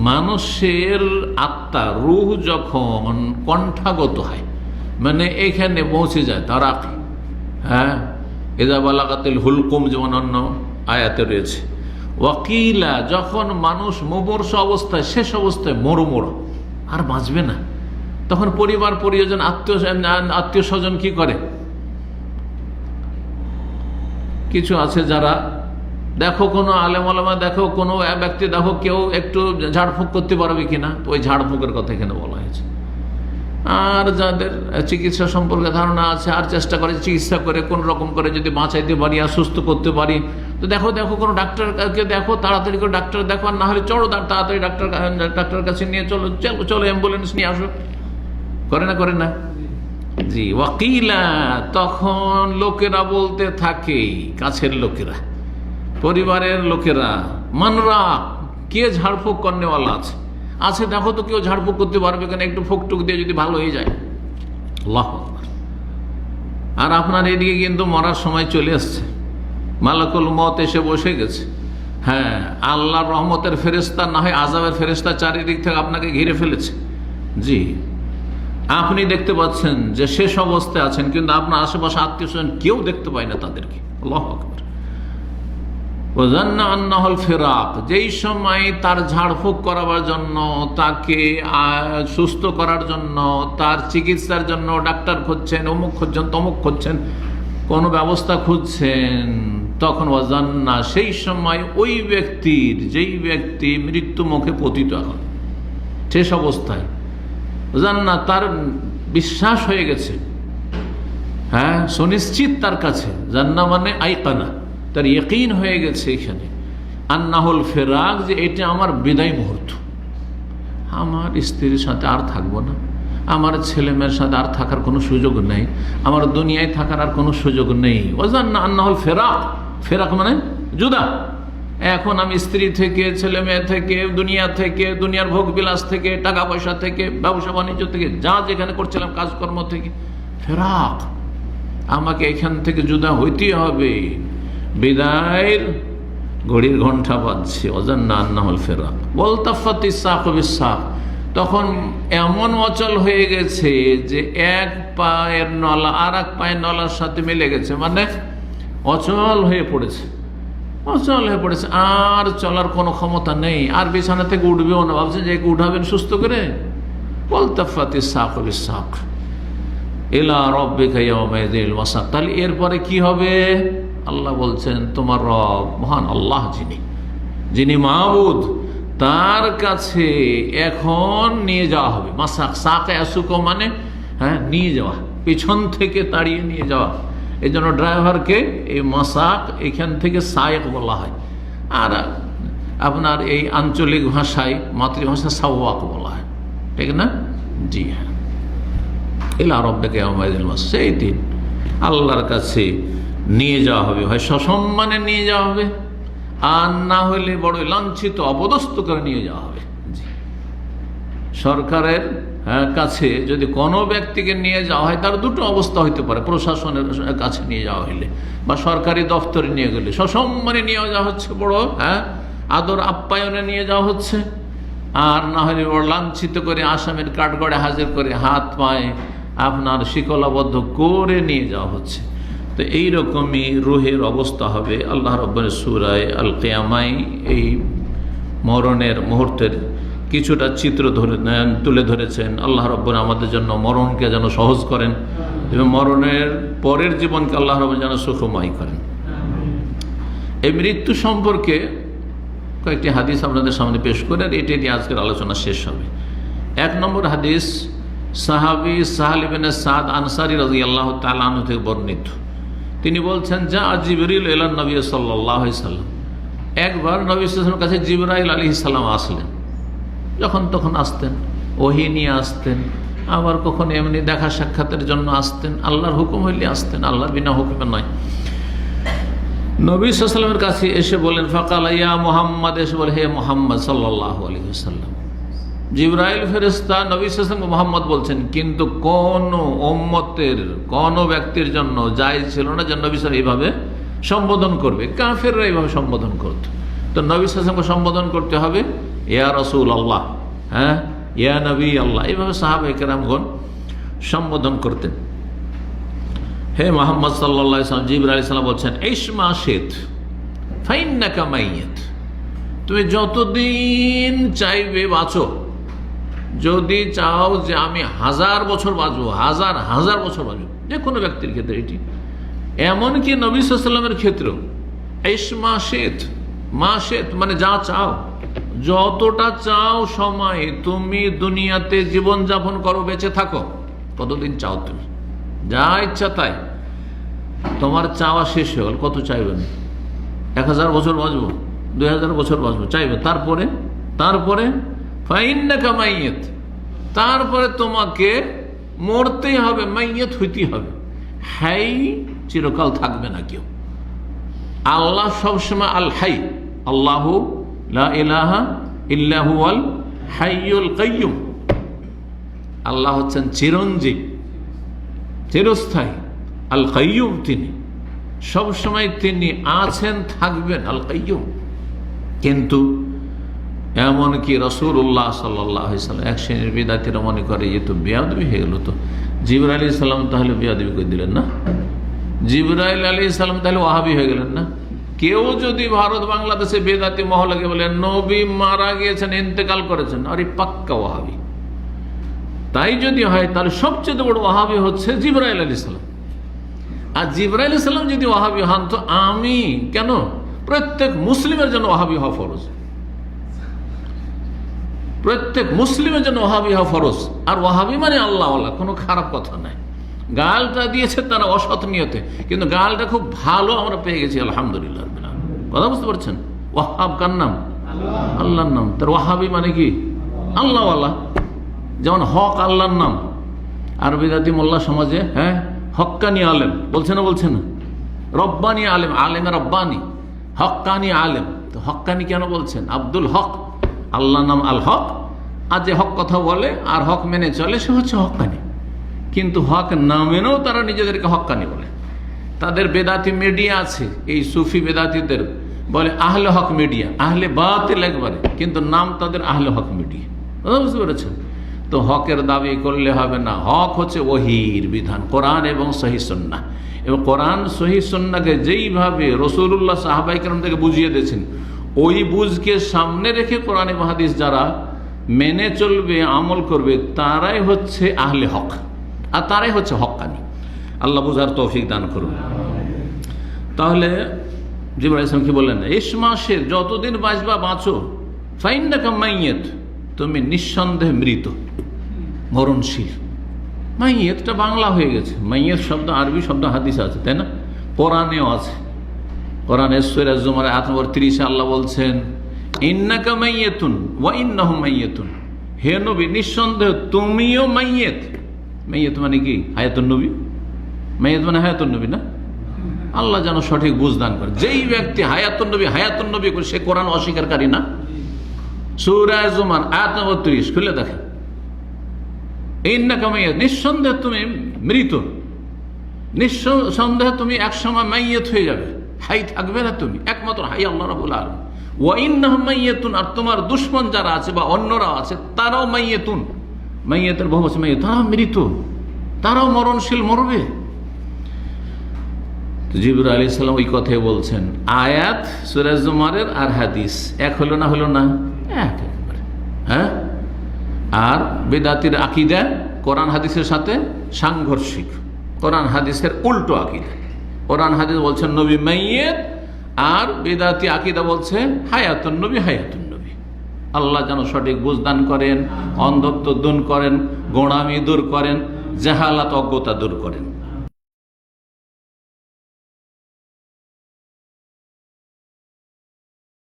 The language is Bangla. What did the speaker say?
মানুষের আত্মা রূহ যখন কণ্ঠাগত হয়, মানে এখানে পৌঁছে যায় তারাকি, হ্যাঁ, এজা বালাগাতিল হুলকুম যেমন অন্য আয়াতে রয়েছে। ওয়াকিলা, যখন মানুষ মুমূর্ষ অবস্থায়, শেষ অবস্থায় মরুমরা আর বাঁচবে না, তখন পরিবার পরিজন আত্মীয় স্বজন কি করে? কিছু আছে যারা, দেখো কোনো আলেম ওলামা, দেখো কোনো ব্যক্তি, দেখো কেউ একটু ঝাড়ফুঁক করতে পারবে কিনা, তো ওই ঝাড়ফুঁকের কথা এখানে বলা হয়েছে। আর যাদের চিকিৎসা সম্পর্কে ধারণা আছে আর চেষ্টা করে চিকিৎসা করে কোন রকম করে যদি বাঁচাইতে পারি আর সুস্থ করতে পারি, তো দেখো দেখো কোনো ডাক্তারকে দেখো, তাড়াতাড়ি করে ডাক্তার দেখো, আর না হলে চলো তাড়াতাড়ি ডাক্তার কাছে নিয়ে চলো, চলো অ্যাম্বুলেন্স নিয়ে আসো। করে না, করে না? জি। ওয়াকিলা, তখন লোকেরা বলতে থাকে, কাছের লোকেরা, পরিবারের লোকেরা, মানরা, কে ঝাড়ফুঁক করনেওয়ালা আছে, দেখো তো কেউ ঝাড়ফুঁক করতে পারবে কেন, একটু ফুকটুক দিয়ে যদি ভালো হয়ে যায়। আল্লাহু আকবার। আর আপনার এদিকে কিন্তু মরার সময় চলে আসছে, মালাকুল মত এসে বসে গেছে। হ্যাঁ, আল্লাহর রহমতের ফেরেশতা না হয় আযাবের ফেরেশতা চারিদিক থেকে আপনাকে ঘিরে ফেলেছে। জি, আপনি দেখতে পাচ্ছেন যে শেষ অবস্থায় আছেন, কিন্তু আপনার আশেপাশে আত্মীয় স্বজন কেউ দেখতে পায় না তাদেরকে। আল্লাহু আকবার। ওয়াজান্না আন্নাহুল ফিরাক, যেই সময় তার ঝাড়ফুঁক করাবার জন্য, তাকে সুস্থ করার জন্য, তার চিকিৎসার জন্য ডাক্তার খুঁজছেন, অমুক খুঁজছেন, তমুক খুঁজছেন, কোনো ব্যবস্থা খুঁজছেন, তখন ওয়াজান্না, সেই সময় ওই ব্যক্তির, যেই ব্যক্তি মৃত্যু মুখে পতিত এখন শেষ অবস্থায়, ওয়াজান্না, তার বিশ্বাস হয়ে গেছে, হ্যাঁ, সুনিশ্চিত তার কাছে, জান্না মানে আইকানা, তার ইয়াকিন হয়ে গেছে এখানে, আন্নাহুল ফিরাক, যে এটা আমার বিদায় মুহূর্ত, আমার স্ত্রীর সাথে আর থাকবো না, আমার ছেলে মেয়ের সাথে আর থাকার কোনো সুযোগ নেই, আমার দুনিয়ায় থাকার আর কোনো সুযোগ নেই। ওয়াজান্না আন্নাহুল ফিরাক, ফিরাক মানে জুদা, এখন আমি স্ত্রী থেকে, ছেলে মেয়ে থেকে, দুনিয়া থেকে, দুনিয়ার ভোগ বিলাস থেকে, টাকা পয়সা থেকে, ব্যবসা বাণিজ্য থেকে, যা যেখানে করছিলাম কাজকর্ম থেকে, ফিরাক, আমাকে এখান থেকে জুদা হইতেই হবে, বিদায়ের ঘড়ির ঘণ্টা বাজছে। ওয়াজান্না আন্নাহুল ফিরাক ওয়ালতাফাতিস সাকু বিস-সাক, তখন এমন অচল হয়ে গেছে যে এক পায়ের নলা আর এক পায়ের নলার সাথে মিলে গেছে, মানে অচল হয়ে পড়েছে, অচল হয়ে পড়েছে, আর চলার কোনো ক্ষমতা নেই, আর বিছানা থেকে উঠবেও না, ভাবছেন যে উঠাবেন সুস্থ করে। ওয়ালতাফাতিস সাকু বিস-সাক ইলা রাব্বিকা ইয়াওমাইযিল ওয়াসাক, তাহলে এরপরে কি হবে? আল্লাহ বলছেন, তোমার রব মহান আল্লাহ, যিনি মাবুদ, তার কাছে এখন নিয়ে যাওয়া হবে। মাসাক, সাকে আসুক মানে হ্যাঁ নিয়ে যাওয়া, পিছন থেকে তাড়িয়ে নিয়ে যাওয়া। এই জন্য ড্রাইভারকে এই মাসাক এখান থেকে সায়েক বলা হয়, আর আপনার এই আঞ্চলিক ভাষায়, মাতৃভাষা সাওয়াক বলা হয়, ঠিক না? জি হ্যাঁ। ইলা রাব্বিকা ইয়াওমাইযিল ওয়াসাক, সেই দিন আল্লাহর কাছে নিয়ে যাওয়া হবে, হয় সসম্মানে নিয়ে যাওয়া হবে, আর না হলে বড় লাঞ্ছিত অপদস্থ করে নিয়ে যাওয়া হবে। সরকারের কাছে যদি কোনো ব্যক্তিকে নিয়ে যাওয়া হয়, তার দুটো অবস্থা হইতে পারে, প্রশাসনের কাছে নিয়ে যাওয়া হইলে বা সরকারি দপ্তরে নিয়ে গেলে সসম্মানে নিয়ে যাওয়া হচ্ছে, বড় আদর আপ্যায়নে নিয়ে যাওয়া হচ্ছে, আর না হলে বড় লাঞ্ছিত করে আসামের কাঠগড়ে হাজির করে হাত পায়ে আপনার শিকলাবদ্ধ করে নিয়ে যাওয়া হচ্ছে। তো এইরকমই রুহের অবস্থা হবে। আল্লাহ রাব্বুল সূরা আল কিয়ামায় এই মরণের মুহূর্তের কিছুটা চিত্র তুলে ধরেছেন। আল্লাহ রাব্বুল আমাদের জন্য মরণকে যেন সহজ করেন এবং মরণের পরের জীবনকে আল্লাহ রাব্বুল যেন সুখময় করেন। এই মৃত্যু সম্পর্কে কয়েকটি হাদিস আপনাদের সামনে পেশ করে এটি দিয়ে আজকের আলোচনা শেষ হবে। 1 নম্বর হাদিস সাহাবী সাহল ইবনে সাদ আনসারী রাদিয়াল্লাহু তাআলা আনহু থেকে বর্ণিত। তিনি বলছেন, যা জিবরিল ইলা নবী সাল্লাল্লাহু আলাইহি সাল্লাম, একবার নবী সাল্লাল্লাহু আলাইহি সাল্লামের কাছে জিবরাইল আলাইহিস সালাম আসলেন। যখন তখন আসতেন, ওহী নিয়ে আসতেন, আবার কখন এমনি দেখা সাক্ষাতের জন্য আসতেন, আল্লাহর হুকুম হইলে আসতেন, আল্লাহর বিনা হুকুমে নয়। নবী সাল্লাল্লাহু আলাইহি সাল্লামের কাছে এসে বলেন, ফাকালা ইয়া মুহাম্মদ, এসে বলে, হে মুহাম্মদ সাল্লাল্লাহু আলাইহি ওয়াসাল্লাম। জিবরাইল ফেরেশতা নবী সাল্লাল্লাহু আলাইহি ওয়াসাল্লাম মুহাম্মদ বলছেন, কিন্তু কোন উম্মতের কোন ব্যক্তির জন্য জায়েজ ছিল না যে নবী সাল্লাল্লাহু এইভাবে সম্বোধন করবে, কাফেররা এইভাবে সম্বোধন করত। তো নবী সাল্লাল্লাহু আলাইহি ওয়াসাল্লামকে সম্বোধন করতে হবে ইয়া রাসূল আল্লাহ, হ্যাঁ, ইয়া নবী আল্লাহ, এইভাবে সাহাবায়ে কেরামগণ সম্বোধন করতেন। হে মুহাম্মদ সাল্লাল্লাহু আলাইহি ওয়াসাল্লাম, জিবরাইল আলাইহিস সালাম বলছেন, ইসমা শিত ফাইন্নাকা মাইয়িত, তুমি যতদিন চাইবে বাঁচো। যদি চাও যে আমি 1000 বছর বাঁচবো, হাজার হাজার বছর বাঁচবো, যে কোনো ব্যক্তির ক্ষেত্রে এটি, এমনকি নবী সাল্লাল্লাহু আলাইহি ওয়াসাল্লামের ক্ষেত্রেও ইসমা শিত, মা শিত মানে যা চাও, যতটা চাও সময় তুমি দুনিয়াতে জীবন যাপন করো, বেঁচে থাকো, কতদিন চাও তুমি, যা ইচ্ছা তাই। তোমার চাওয়া শেষ হয়ে গেল, কত চাইবেন? 1000 বছর বাঁচবো, 2000 বছর বাঁচবো, চাইবে। তারপরে ফাইন্নাকা মাইয়িত, তারপরে তোমাকে মরতেই হবে, মাইয়িত হইতেই হবে। হাই চিরকাল থাকবে না কেউ। আল্লাহ সবসময় আল হাই, আল্লাহু লা ইলাহা ইল্লা হুয়াল হাইয়ুল কাইয়্যুম। আল্লাহ হচ্ছেন চিরঞ্জীব, চিরস্থায়ী। আল কাইয়্যুম তিনি, সবসময় তিনি আছেন, থাকবেন, আল কাইয়্যুম। কিন্তু এমনকি রাসূলুল্লাহ সাল্লাল্লাহু আলাইহি ওয়াসাল্লাম এক শ্রেণীর বিদআতীরা মনে করে যে তো বেয়াদবি হয়ে গেল, তো জিবরাইল আলাইহিস সালাম তাহলে বেয়াদবি করে দিলেন না, জিবরাইল আলাইহিস সালাম তাহলে ওয়াহাবি হয়ে গেলেন না। কেউ যদি ভারত বাংলাদেশে বেদাতি মহলাকে বলে নবী মারা গিয়েছেন, ইন্তেকাল করেছেন, আরে পাক্কা ওয়াহাবি। তাই যদি হয় তাহলে সবচেয়ে বড় ওয়াহাবি হচ্ছে জিবরাইল আলাইহিস সালাম। আর জিবরাইল আলাইহিস সালাম যদি ওয়াহাবি হন, তো আমি কেন? প্রত্যেক মুসলিমের জন্য ওয়াহাবি হওয়া ফরজ, প্রত্যেক মুসলিমের জন্য ওয়াহাবি হওয়া ফরজ। আর ওয়াহাবি মানে আল্লাহওয়ালা, কোনো খারাপ কথা নাই। গালটা দিয়েছে তারা অসৎ নিয়তে, কিন্তু গালটা খুব ভালো আমরা পেয়ে গেছি, আলহামদুলিল্লাহ। কথা বুঝতে পারছেন? ওয়াহাব কার নাম? আল্লাহর নাম। তার ওয়াহাবি মানে কি? আল্লাহওয়ালা। যেমন হক আল্লাহর নাম। আর বিদাতি মোল্লা সমাজে হ্যাঁ হক্কানি আলেম বলছে না, বলছে না? রব্বানি আলেম, আলেমে রব্বানি, হক্কানি আলেম। তো হক্কানি কেন বলছেন? আব্দুল হক, আল্লাহ নাম আল হক। আর যে হক কথা বলে আর হক মেনে চলে সে হচ্ছে হক্কানি। কিন্তু হক না মেনেও তারা নিজেদেরকে হক্কানি বলে। তাদের বেদাতি মিডিয়া আছে, এই সুফি বেদাতিদের বলে আহলে হক মিডিয়া, আহলে বাতিল একবারে, কিন্তু নাম তাদের আহলে হক মিডিয়া। বুঝতে পেরেছেন? তো হকের দাবি করলে হবে না। হক হচ্ছে ওহীর বিধান, কোরআন এবং সহিহ সুন্নাহ। এবং কোরআন সহিহ সুন্নাহকে যেইভাবে রাসূলুল্লাহ সাহাবায়ে কেরাম থেকে বুঝিয়ে দিয়েছেন, ওই বুঝকে সামনে রেখে কোরআন এবং হাদিস যারা মেনে চলবে, আমল করবে, তারাই হচ্ছে আহলে হক, আর তারাই হচ্ছে হক্কানি। আল্লাহ বুঝার তৌফিক দান করুন। তাহলে জিবরাইল আলাইহিস সালাম কি বললেন? ইসমাশের যতদিন বাঁচবা বাঁচো, ফাইন্নাকা মাইয়িত, তুমি নিঃসন্দেহে মৃত, মরণশীল। মাইয়িতটা বাংলা হয়ে গেছে, মাইয়িত শব্দ আরবি শব্দ হাদিসে আছে, তাই না? কোরআনেও আছে। কোরআনের সূরা জুমার আয়াত নম্বর 30 আল্লাহ বলছেন, ইন্নাকা মাইয়িতুন ওয়া ইন্নাহুম মাইয়িতুন, হে নবী নিঃসন্দেহে তুমিও মাইয়িত। মাইয়িত মানে কি? হায়াতুন নবী। মাইয়িত মানে হায়াতুন নবী না? আল্লাহ যেন সঠিক বুঝ দান করে। যেই ব্যক্তি হায়াতুন নবী করে, সে কোরআন অস্বীকারী না? সূরা জুমার আয়াত নম্বর 30 খুলে দেখেন, ইন্নাকা মাইয়িত, নিঃসন্দেহে তুমি মৃত, নিঃসন্দেহে তুমি একসময় মাইয়িত হয়ে যাবে, হাই থাকবে না তুমি, একমাত্র হাই আল্লাহ রাব্বুল আলামিন। ওয়া ইন্নাহুম মাইয়িতুন, আর তোমার দুশমন যারা আছে বা অন্যরা আছে তারাও মাইয়িতুন, মাইয়িতের বহু আছে মাইয়িত, তারাও মৃত, তারাও মরণশীল, মরবে। তো জিবরাইল আলাইহিস সালাম ওই কথাই বলছেন। আয়াত সূরা জুমারের আর হাদিস এক হলো না? হলো না? এক একবারে। হ্যাঁ, আর বেদাতির আকীদা কোরআন হাদিসের সাথে সাংঘর্ষিক, কোরআন হাদিসের উল্টো আকীদা। কোরআন হাদিস বলছেন নবী মাইয়িত, আর বেদাতি আকীদা বলছে হায়াতুন নবী, হায়াতুন নবী। আল্লাহ যেন সঠিক বুঝ দান করেন, অন্ধত্ব দূর করেন, গোঁড়ামি দূর করেন, জাহালাত অজ্ঞতা দূর করেন।